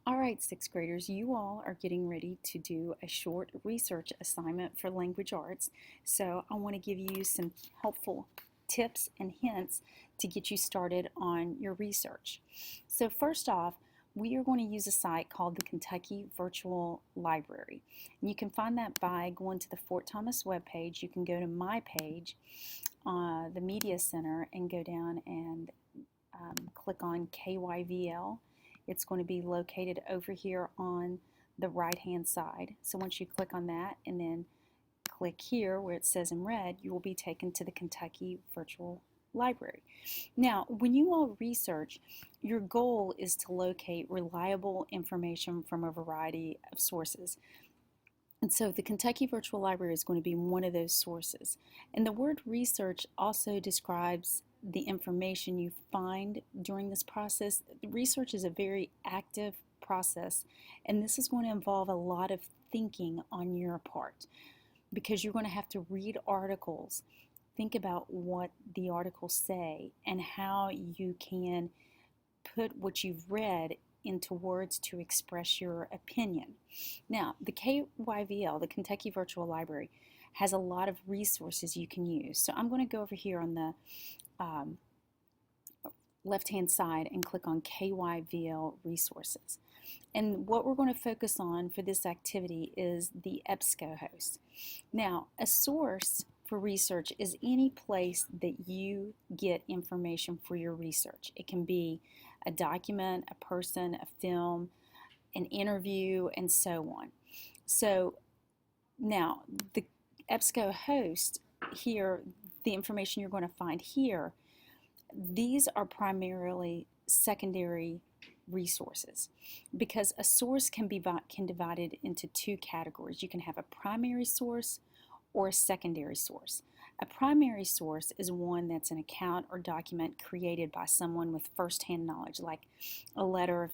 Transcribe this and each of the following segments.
All right, sixth graders, you all are getting ready to do a short research assignment for language arts. So I want to give you some helpful tips and hints to get you started on your research. So first off, we are going to use a site called the Kentucky Virtual Library. And you can find that by going to the Fort Thomas webpage. You can go to my page, the Media Center, and go down and click on KYVL. It's going to be located over here on the right hand side. So once you click on that and then click here where it says in red, you will be taken to the Kentucky Virtual Library. Now, when you all research, your goal is to locate reliable information from a variety of sources. And so the Kentucky Virtual Library is going to be one of those sources. And the word research also describes the information you find during this process. Research is a very active process, and this is going to involve a lot of thinking on your part because you're going to have to read articles, think about what the articles say, and how you can put what you've read into words to express your opinion. Now, the KYVL, the Kentucky Virtual Library, has a lot of resources you can use. So I'm going to go over here on the left-hand side and click on KYVL resources. And what we're going to focus on for this activity is the EBSCOhost. Now, a source for research is any place that you get information for your research. It can be a document, a person, a film, an interview, and so on. So now the EBSCOhost here, the information you're going to find here, these are primarily secondary resources because a source can be divided into two categories. You can have a primary source or a secondary source. A primary source is one that's an account or document created by someone with first-hand knowledge, like a letter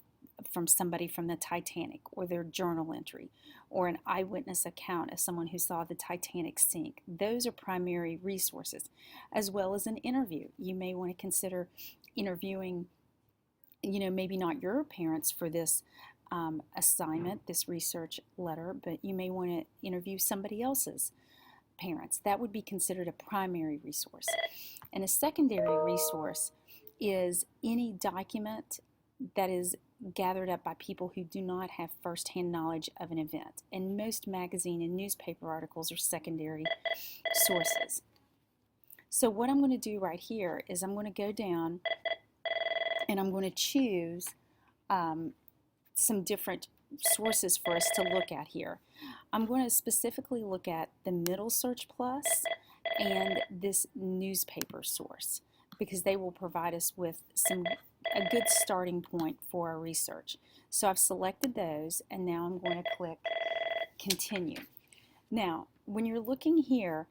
from somebody from the Titanic, or their journal entry, or an eyewitness account of someone who saw the Titanic sink. Those are primary resources, as well as an interview. You may want to consider interviewing, maybe not your parents for this assignment, this research letter, but you may want to interview somebody else's parents. That would be considered a primary resource. And a secondary resource is any document that is gathered up by people who do not have first-hand knowledge of an event. And most magazine and newspaper articles are secondary sources. So what I'm going to do right here is I'm going to go down and I'm going to choose some different sources for us to look at here. I'm going to specifically look at the Middle Search Plus and this newspaper source because they will provide us with a good starting point for our research. So I've selected those, and now I'm going to click Continue. Now, when you're looking here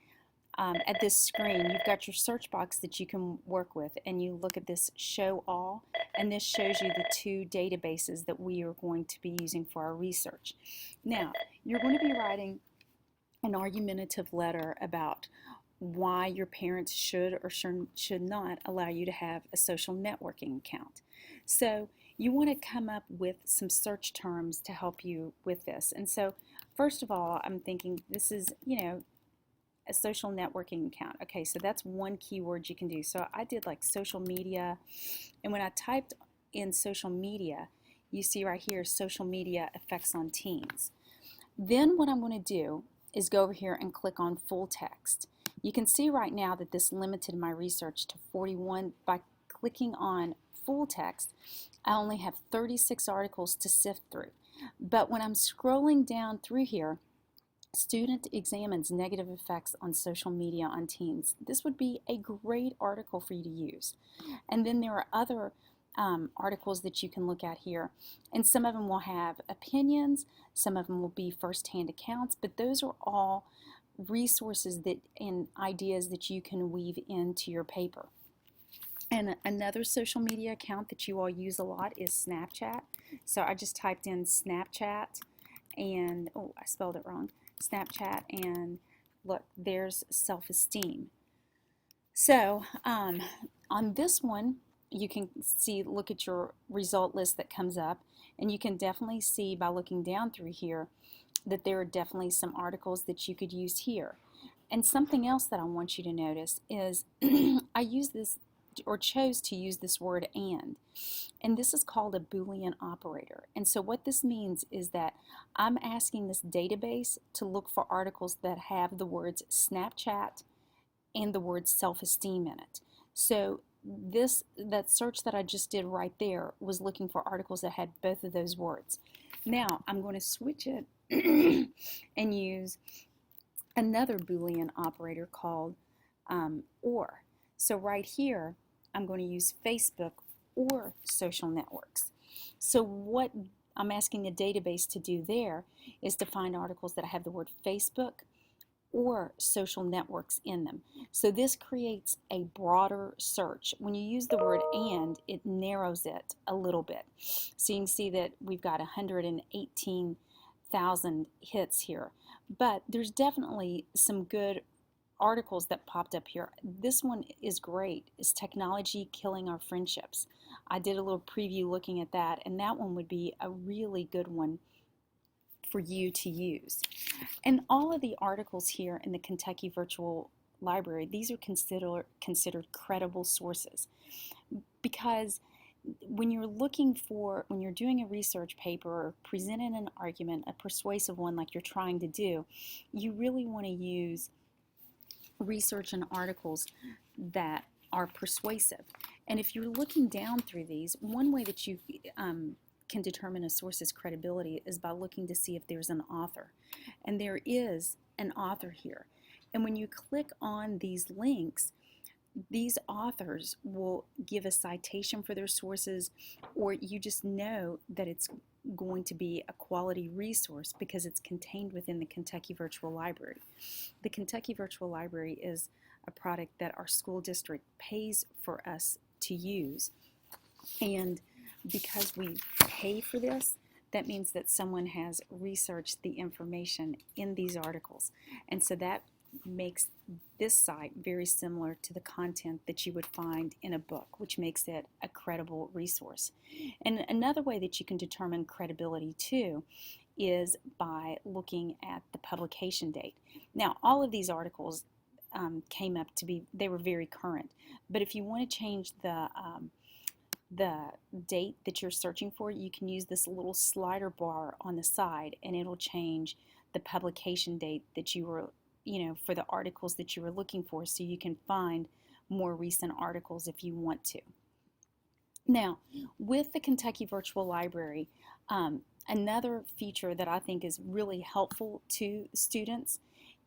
at this screen, you've got your search box that you can work with, and you look at this Show All, and this shows you the two databases that we are going to be using for our research. Now, you're going to be writing an argumentative letter about why your parents should or should not allow you to have a social networking account. So you want to come up with some search terms to help you with this. And so first of all, I'm thinking this is, a social networking account. Okay, so that's one keyword you can do. So I did like social media, and when I typed in social media, you see right here, social media effects on teens. Then what I'm going to do is go over here and click on full text. You can see right now that this limited my research to 41. By clicking on full text, I only have 36 articles to sift through. But when I'm scrolling down through here, student examines negative effects on social media on teens. This would be a great article for you to use. And then there are other articles that you can look at here, and some of them will have opinions, some of them will be first-hand accounts, but those are all resources and ideas that you can weave into your paper. And another social media account that you all use a lot is Snapchat. So I just typed in Snapchat and, oh, I spelled it wrong, Snapchat, and look, there's self-esteem. So on this one, you can see, look at your result list that comes up, and you can definitely see by looking down through here that there are definitely some articles that you could use here. And something else that I want you to notice is I use this, or chose to use this word and this is called a Boolean operator. And so what this means is that I'm asking this database to look for articles that have the words Snapchat and the word self-esteem in it. So that search that I just did right there was looking for articles that had both of those words. Now I'm going to switch it and use another Boolean operator called or. So right here I'm going to use Facebook or social networks. So what I'm asking the database to do there is to find articles that have the word Facebook or social networks in them. So this creates a broader search. When you use the word and, it narrows it a little bit. So you can see that we've got 118,000 hits here. But there's definitely some good articles that popped up here. This one is great. Is Technology Killing Our Friendships? I did a little preview looking at that, and that one would be a really good one for you to use. And all of the articles here in the Kentucky Virtual Library, these are considered credible sources, because when you're doing a research paper or presenting an argument, a persuasive one like you're trying to do, you really want to use research and articles that are persuasive. And if you're looking down through these, one way that you can determine a source's credibility is by looking to see if there's an author. And there is an author here. And when you click on these links, these authors will give a citation for their sources, or you just know that it's going to be a quality resource because it's contained within the Kentucky Virtual Library. The Kentucky Virtual Library is a product that our school district pays for us to use, and because we pay for this, that means that someone has researched the information in these articles, and so that makes this site very similar to the content that you would find in a book, which makes it a credible resource. And another way that you can determine credibility too is by looking at the publication date. Now, all of these articles came up to be, they were very current, but if you want to change the date that you're searching for, you can use this little slider bar on the side, and it'll change the publication date that you were, for the articles that you were looking for, so you can find more recent articles if you want to. Now, with the Kentucky Virtual Library, another feature that I think is really helpful to students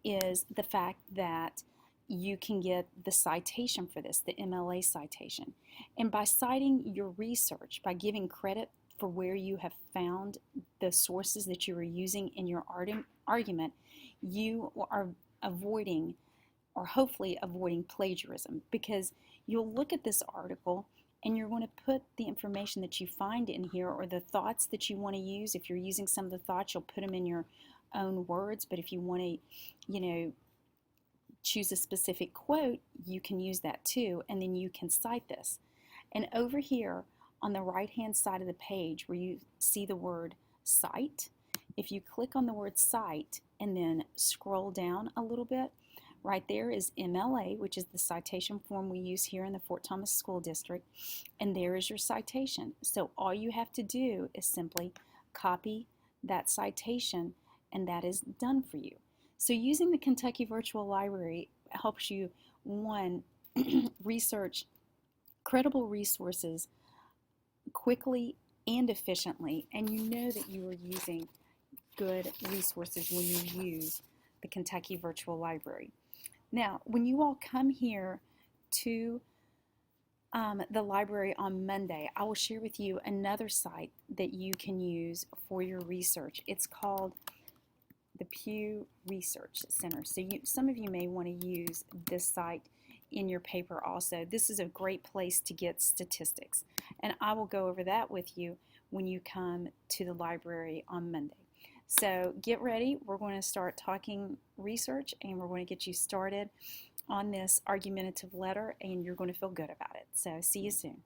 is the fact that you can get the citation for this, the MLA citation. And by citing your research, by giving credit for where you have found the sources that you are using in your argument, you are avoiding, or hopefully avoiding, plagiarism, because you'll look at this article and you're going to put the information that you find in here, or the thoughts that you want to use. If you're using some of the thoughts, you'll put them in your own words, but if you want to, choose a specific quote, you can use that too, and then you can cite this. And over here on the right hand side of the page where you see the word cite, if you click on the word cite and then scroll down a little bit, right there is MLA, which is the citation form we use here in the Fort Thomas School District, and there is your citation. So all you have to do is simply copy that citation, and that is done for you. So using the Kentucky Virtual Library helps you, one, research credible resources quickly and efficiently, and you know that you are using good resources when you use the Kentucky Virtual Library. Now, when you all come here to the library on Monday, I will share with you another site that you can use for your research. It's called the Pew Research Center. So some of you may want to use this site in your paper also. This is a great place to get statistics, and I will go over that with you when you come to the library on Monday. So get ready. We're going to start talking research, and we're going to get you started on this argumentative letter, and you're going to feel good about it. So see you soon.